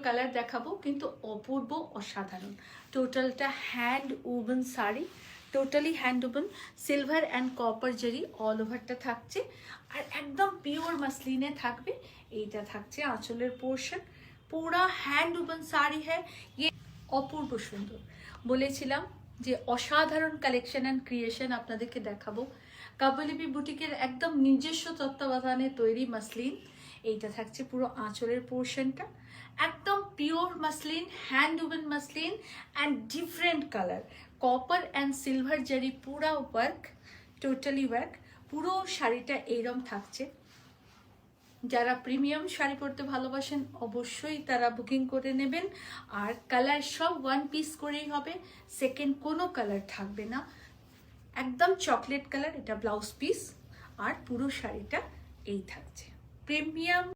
Colour দেখাবো কিন্তু অপূর্ব অসাধারণ। টোটালটা hand woven sari, totally hand woven, silver and copper zari all ওভারটা থাকছে। আর একদম পিওর মাসলিনে থাকবে। এইটা থাকছে আঁচলের পোর্শন। পুরা হ্যান্ড উবন শাড়ি হ্যাঁ, ইয়ে অপূর্ব সুন্দর। বলেছিলাম যে অসাধারণ কালেকশন অ্যান্ড ক্রিয়েশন আপনাদেরকে দেখাবো। কাবলিবি বুটিকের একদম নিজস্ব তত্ত্বাবধানে তৈরি মাসলিন। এইটা থাকছে পুরো আঁচলের পোর্শনটা, একদম pure muslin, hand woven muslin and different colour, copper and silver zari পুরা ওয়ার্ক, টোটালি ওয়ার্ক। পুরো শাড়িটা এইরকম থাকছে। যারা প্রিমিয়াম শাড়ি পরতে ভালোবাসেন অবশ্যই তারা বুকিং করে নেবেন। আর কালার সব ওয়ান পিস করেই হবে, সেকেন্ড কোনো কালার থাকবে না। একদম চকলেট কালার, এটা ব্লাউজ পিস। আর পুরো শাড়িটা এই থাকছে প্রিমিয়াম।